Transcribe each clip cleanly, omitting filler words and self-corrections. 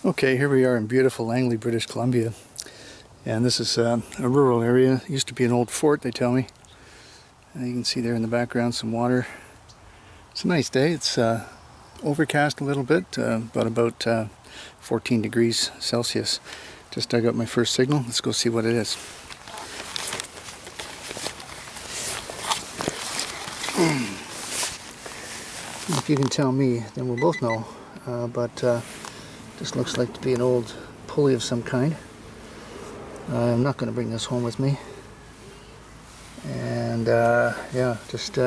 Okay, here we are in beautiful Langley, British Columbia, and this is a rural area. It used to be an old fort, they tell me. You can see there in the background some water. It's a nice day. It's overcast a little bit, but about 14 degrees Celsius. Just dug up my first signal. Let's go see what it is. If you can tell me, then we'll both know, but this looks like to be an old pulley of some kind. I'm not going to bring this home with me. And yeah, just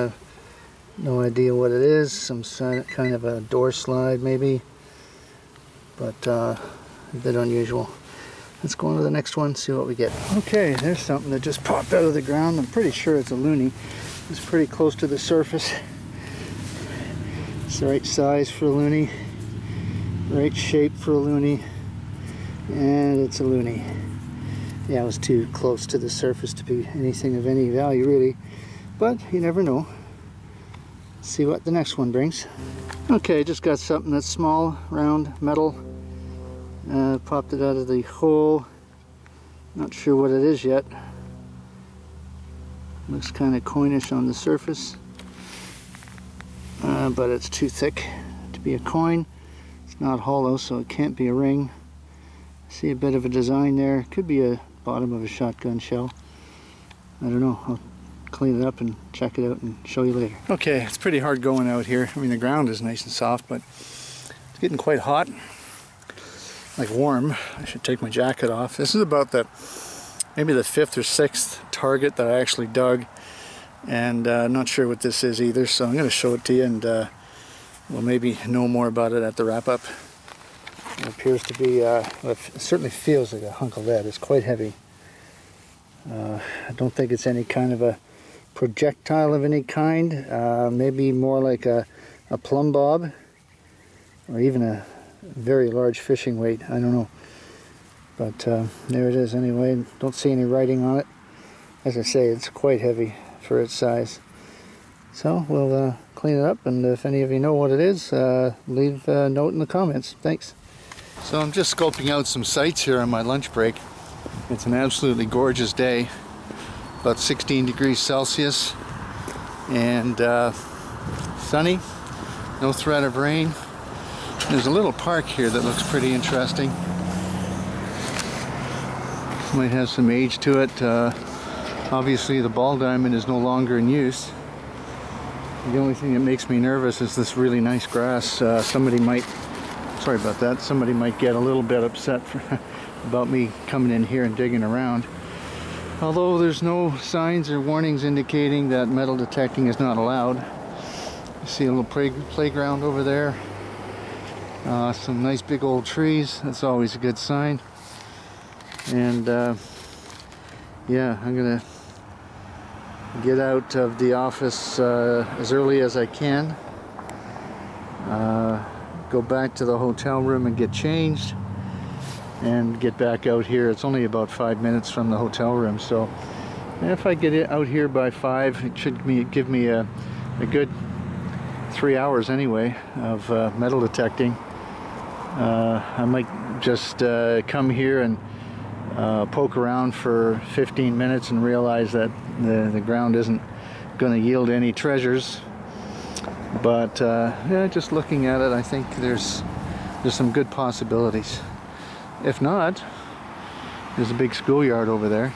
no idea what it is. Some kind of a door slide maybe, but a bit unusual. Let's go on to the next one, see what we get. Okay, there's something that just popped out of the ground. I'm pretty sure it's a loonie. It's pretty close to the surface. It's the right size for a loonie, right shape for a loonie, and it's a loonie. Yeah, it was too close to the surface to be anything of any value really, but you never know. Let's see what the next one brings. Okay, just got something that's small, round, metal. Popped it out of the hole. Not sure what it is yet. Looks kind of coinish on the surface, but it's too thick to be a coin. It's not hollow, so it can't be a ring. See a bit of a design there. Could be a bottom of a shotgun shell. I don't know. I'll clean it up and check it out and show you later. Okay, it's pretty hard going out here. I mean, the ground is nice and soft, but it's getting quite hot. Like warm. I should take my jacket off. This is about maybe the 5th or 6th target that I actually dug, and not sure what this is either, so I'm going to show it to you, and we'll maybe know more about it at the wrap-up. It appears to be, well, it certainly feels like a hunk of lead. It's quite heavy. I don't think it's any kind of a projectile of any kind. Maybe more like a plumb bob, or even a very large fishing weight. I don't know. But there it is anyway. Don't see any writing on it. As I say, it's quite heavy for its size. So we'll clean it up, and if any of you know what it is, leave a note in the comments. Thanks. So I'm just scoping out some sites here on my lunch break. It's an absolutely gorgeous day, about 16 degrees Celsius, and sunny, no threat of rain. There's a little park here that looks pretty interesting. Might have some age to it. Obviously the ball diamond is no longer in use. The only thing that makes me nervous is this really nice grass. Somebody might get a little bit upset about me coming in here and digging around. Although there's no signs or warnings indicating that metal detecting is not allowed. You see a little playground over there. Some nice big old trees. That's always a good sign. And yeah, I'm gonna get out of the office as early as I can. Go back to the hotel room and get changed, and get back out here. It's only about 5 minutes from the hotel room, so if I get out here by 5, it should give me a good 3 hours anyway of metal detecting. I might just come here and poke around for 15 minutes and realize that the ground isn't going to yield any treasures. But yeah, just looking at it, I think there's some good possibilities. If not, there's a big schoolyard over there.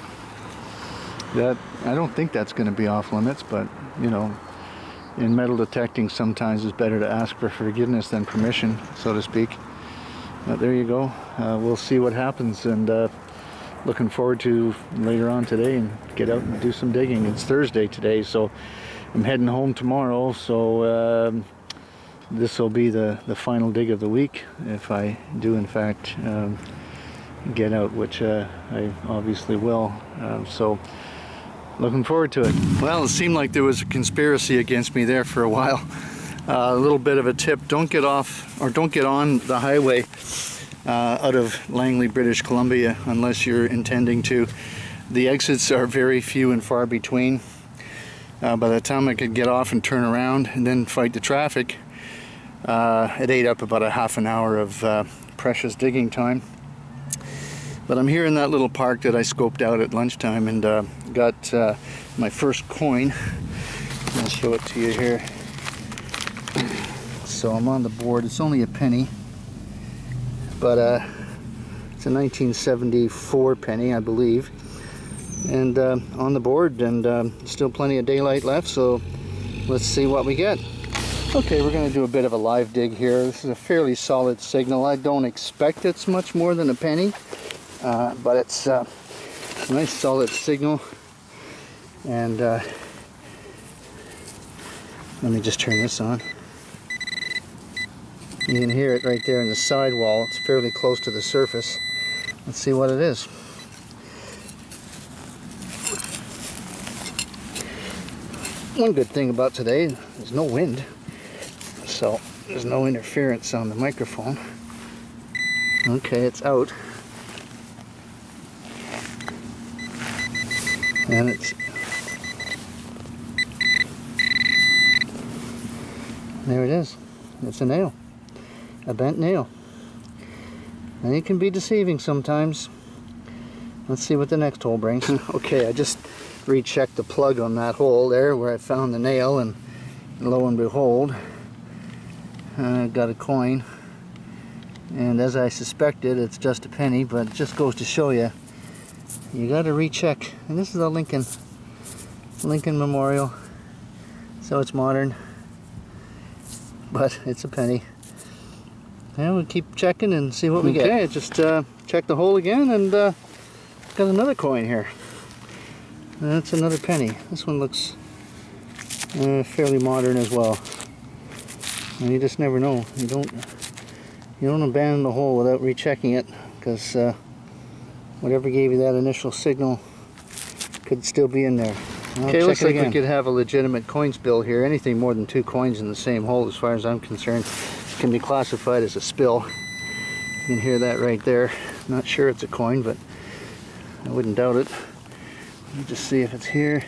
I don't think that's going to be off limits, but you know, in metal detecting sometimes it's better to ask for forgiveness than permission, so to speak. But there you go. We'll see what happens, and looking forward to later on today and get out and do some digging. It's Thursday today, so I'm heading home tomorrow, so this will be the final dig of the week, if I do in fact get out, which I obviously will. So looking forward to it. Well, it seemed like there was a conspiracy against me there for a while. A little bit of a tip: don't get off, or don't get on the highway out of Langley, British Columbia, unless you're intending to. The exits are very few and far between. By the time I could get off and turn around and then fight the traffic, it ate up about a half an hour of precious digging time. But I'm here in that little park that I scoped out at lunchtime and got my first coin. I'll show it to you here. So I'm on the board. It's only a penny, but it's a 1974 penny, I believe. And on the board, and still plenty of daylight left, so let's see what we get. Okay, we're going to do a bit of a live dig here. This is a fairly solid signal. I don't expect it's much more than a penny. But it's a nice solid signal, and let me just turn this on. You can hear it right there in the sidewall. It's fairly close to the surface. Let's see what it is. One good thing about today, there's no wind, so there's no interference on the microphone. Okay, it's out. And there it is. It's a nail, a bent nail, and it can be deceiving sometimes. Let's see what the next hole brings. Okay, I just rechecked the plug on that hole there where I found the nail, and lo and behold, I got a coin. And as I suspected, it's just a penny, but it just goes to show you, you got to recheck. And this is a Lincoln Memorial, so it's modern, but it's a penny. And we'll keep checking and see what we get. Okay, just check the hole again, and got another coin here. And that's another penny. This one looks fairly modern as well. And you just never know. You don't abandon the hole without rechecking it, because whatever gave you that initial signal could still be in there. Okay, looks like we could have a legitimate coin spill here. Anything more than 2 coins in the same hole, as far as I'm concerned, can be classified as a spill. You can hear that right there. Not sure it's a coin, but I wouldn't doubt it. Let me just see if it's here.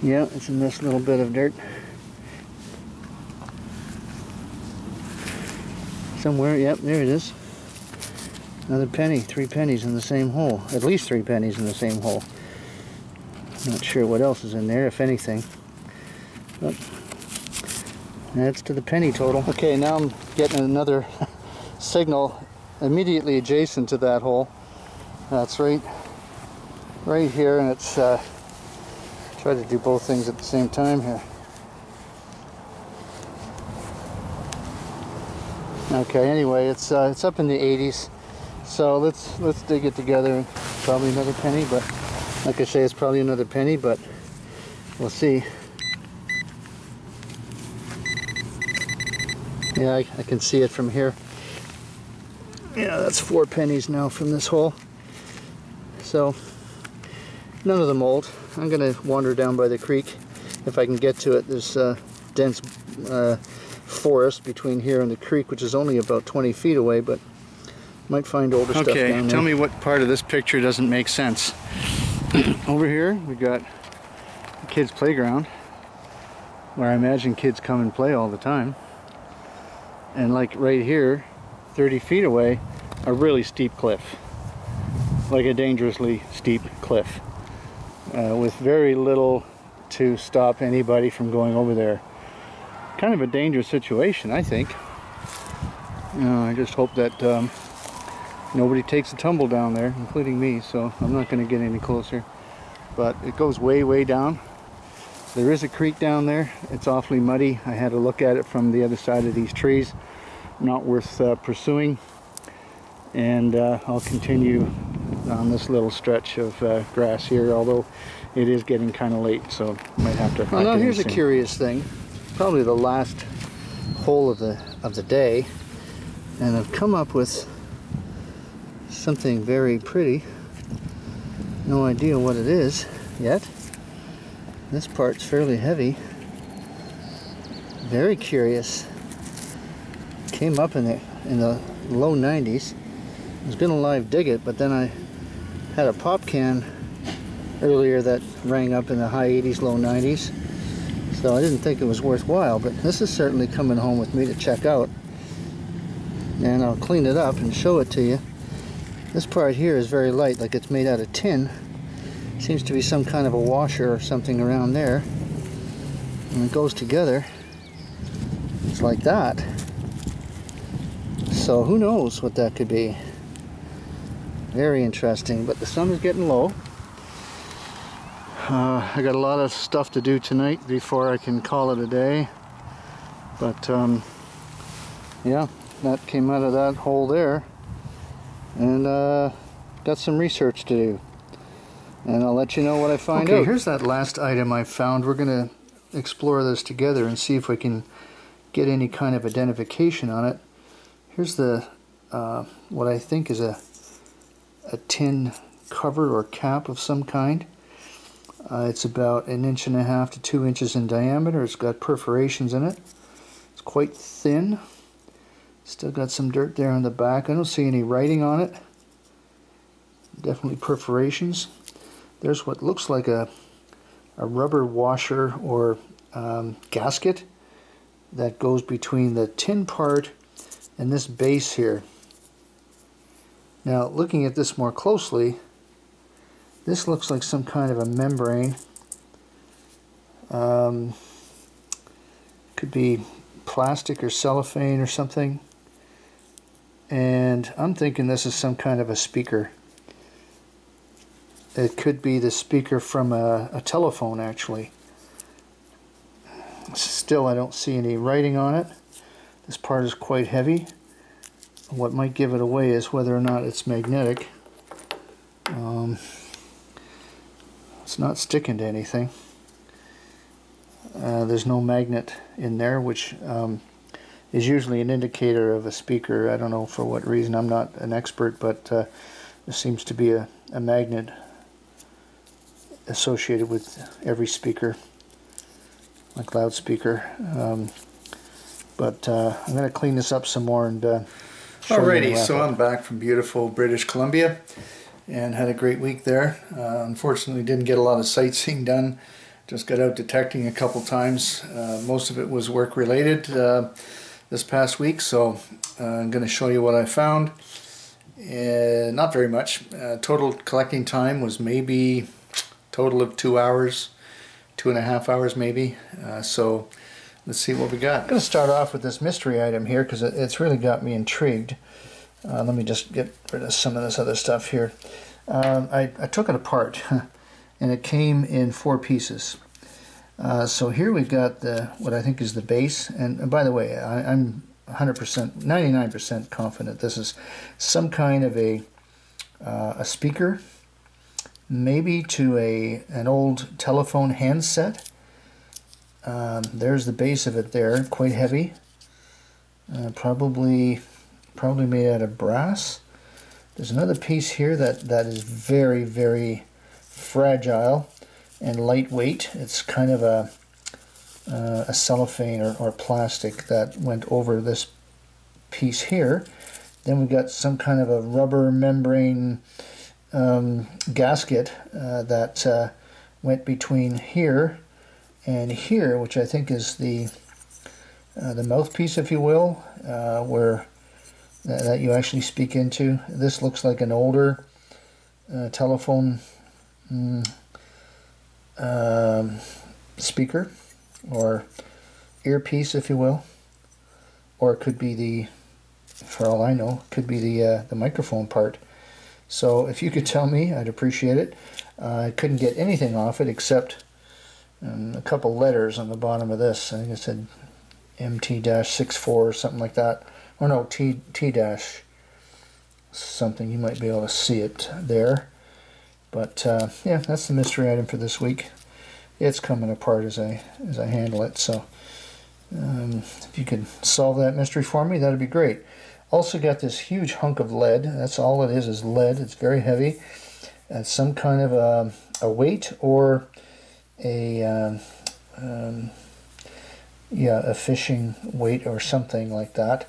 Yeah, it's in this little bit of dirt. Somewhere, yep, there it is. Another penny, 3 pennies in the same hole. At least 3 pennies in the same hole. Not sure what else is in there, if anything. But that's to the penny total. Okay, now I'm getting another signal immediately adjacent to that hole. That's right here, and it's try to do both things at the same time here. Okay, anyway, it's up in the 80s, so let's dig it together. Probably another penny, but like I say, it's probably another penny, but we'll see. Yeah, I can see it from here. Yeah, that's 4 pennies now from this hole. So none of them old. I'm gonna wander down by the creek if I can get to it. There's dense forest between here and the creek, which is only about 20 feet away, but might find older stuff down there. Okay, tell me what part of this picture doesn't make sense. Over here we got a kids' playground, where I imagine kids come and play all the time. And like right here, 30 feet away, a really steep cliff. Like a dangerously steep cliff. With very little to stop anybody from going over there. Kind of a dangerous situation, I think. I just hope that nobody takes a tumble down there, including me, so I'm not going to get any closer. But it goes way, way down. There is a creek down there. It's awfully muddy. I had a look at it from the other side of these trees. Not worth pursuing. And I'll continue on this little stretch of grass here, although it is getting kind of late, so might have to. Well, now here's a curious thing. Probably the last hole of the day, and I've come up with something very pretty. No idea what it is yet. This part's fairly heavy. Very curious. Came up in the low 90s. I was gonna live dig it, but then I had a pop can earlier that rang up in the high 80s, low 90s. So I didn't think it was worthwhile, but this is certainly coming home with me to check out. and I'll clean it up and show it to you. This part here is very light, like it's made out of tin. Seems to be some kind of a washer or something around there. And it goes together. It's like that. So who knows what that could be. Very interesting, but the sun is getting low. I got a lot of stuff to do tonight before I can call it a day. But yeah, that came out of that hole there. And got some research to do. And I'll let you know what I find out. Okay, here's that last item I found. We're going to explore this together and see if we can get any kind of identification on it. Here's the what I think is a tin cover or cap of some kind. It's about 1.5 inches to 2 inches in diameter. It's got perforations in it. It's quite thin. Still got some dirt there on the back. I don't see any writing on it. Definitely perforations. There's what looks like a rubber washer or gasket that goes between the tin part and this base here. Now, looking at this more closely, this looks like some kind of a membrane. Could be plastic or cellophane or something. And I'm thinking this is some kind of a speaker. It could be the speaker from a telephone, actually. Still, I don't see any writing on it. This part is quite heavy. What might give it away is whether or not it's magnetic. It's not sticking to anything. There's no magnet in there, which is usually an indicator of a speaker. I don't know for what reason. I'm not an expert, but there seems to be a magnet associated with every speaker, like loudspeaker. But I'm going to clean this up some more and show you. Alrighty, so I'm back from beautiful British Columbia and had a great week there. Unfortunately, didn't get a lot of sightseeing done. Just got out detecting a couple times. Most of it was work related this past week, so I'm going to show you what I found. Not very much. Total collecting time was maybe total of 2 hours, 2.5 hours maybe. So let's see what we got. I'm going to start off with this mystery item here because it's really got me intrigued. Let me just get rid of some of this other stuff here. I took it apart and it came in 4 pieces. So here we've got what I think is the base, and by the way, I'm 100%, 99% confident this is some kind of a speaker, maybe to an old telephone handset. There's the base of it there, quite heavy, probably made out of brass. There's another piece here that is very, very fragile and lightweight. It's kind of a cellophane or plastic that went over this piece here. Then we've got some kind of a rubber membrane gasket that went between here and here, which I think is the mouthpiece, if you will, where that you actually speak into. This looks like an older telephone speaker or earpiece, if you will, or it could be for all I know, could be the microphone part. So if you could tell me, I'd appreciate it. I couldn't get anything off it except a couple letters on the bottom of this. I think it said MT-64 or something like that. Or no, T- something. You might be able to see it there. But yeah, that's the mystery item for this week. It's coming apart as I handle it. So if you could solve that mystery for me, that'd be great. Also got this huge hunk of lead. That's all it is lead. It's very heavy. It's some kind of a weight or a fishing weight or something like that.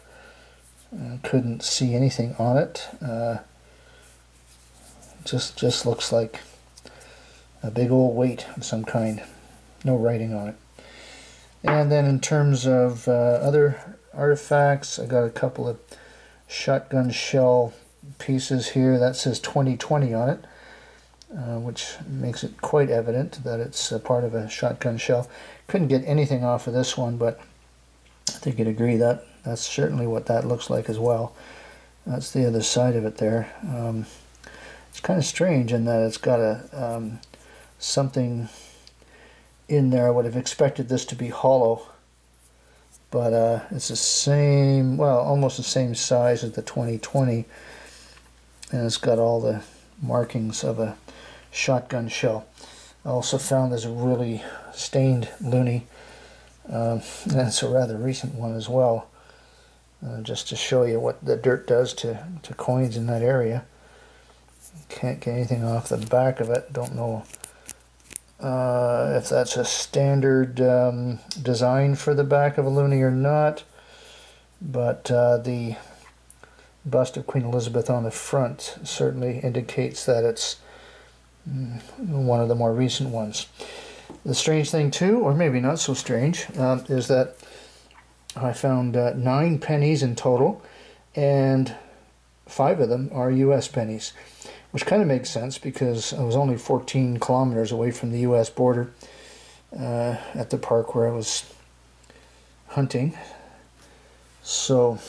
Couldn't see anything on it. Just looks like a big old weight of some kind. No writing on it. And then in terms of other artifacts, I got a couple of shotgun shell pieces here. That says 2020 on it, which makes it quite evident that it's a part of a shotgun shell. Couldn't get anything off of this one, but I think you'd agree that that's certainly what that looks like as well. That's the other side of it there. It's kind of strange in that it's got a something in there. I would have expected this to be hollow, but it's the same, well, almost the same size as the 2020, and it's got all the markings of a shotgun shell. I also found there's a really stained loonie, and it's a rather recent one as well, just to show you what the dirt does to coins in that area. Can't get anything off the back of it. Don't know if that's a standard design for the back of a loonie or not, but the bust of Queen Elizabeth on the front certainly indicates that it's one of the more recent ones. The strange thing too, or maybe not so strange, is that I found 9 pennies in total, and 5 of them are US pennies, which kind of makes sense because I was only 14 kilometers away from the US border at the park where I was hunting. So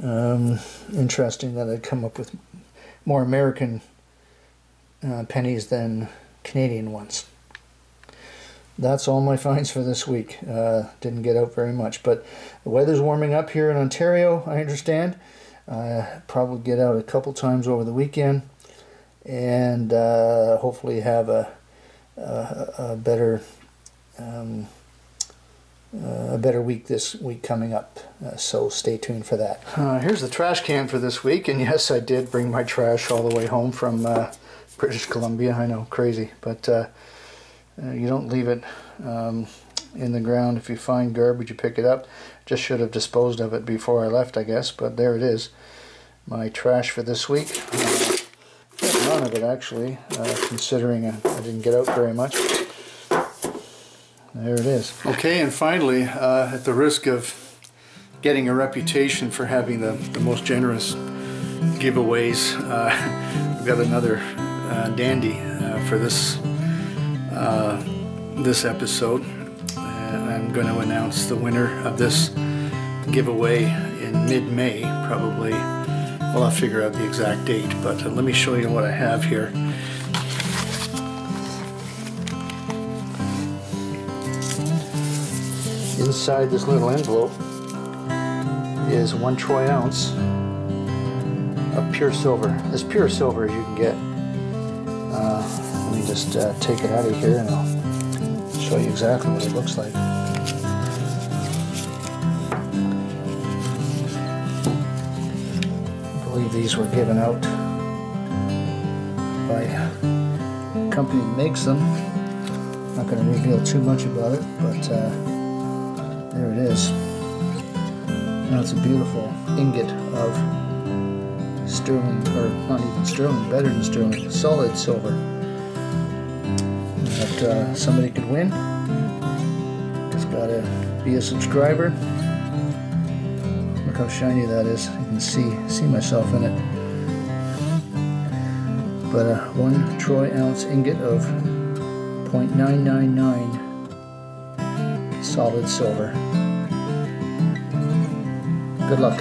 interesting that I'd come up with more American pennies than Canadian ones. That's all my finds for this week. Didn't get out very much, but the weather's warming up here in Ontario, I understand. Probably get out a couple times over the weekend, and hopefully have a better week this week coming up. So stay tuned for that. Here's the trash can for this week, and yes, I did bring my trash all the way home from British Columbia. I know, crazy, but you don't leave it in the ground. If you find garbage, you pick it up. Just should have disposed of it before I left, I guess, but there it is. My trash for this week. None of it, actually, considering I didn't get out very much. There it is. Okay, and finally, at the risk of getting a reputation for having the most generous giveaways, we've got another dandy for this episode. I'm going to announce the winner of this giveaway in mid-May, probably. Well, I'll figure out the exact date, but let me show you what I have here. Inside this little envelope is 1 troy ounce of pure silver, as pure silver as you can get. Let me just take it out of here and I'll show you exactly what it looks like. I believe these were given out by a company that makes them. I'm not going to reveal too much about it, but there it is. Now it's a beautiful ingot of sterling, or not even sterling, better than sterling, solid silver that somebody could win. It's got to be a subscriber. Look how shiny that is. You can see myself in it. But a 1 troy ounce ingot of 0.999 solid silver. Good luck.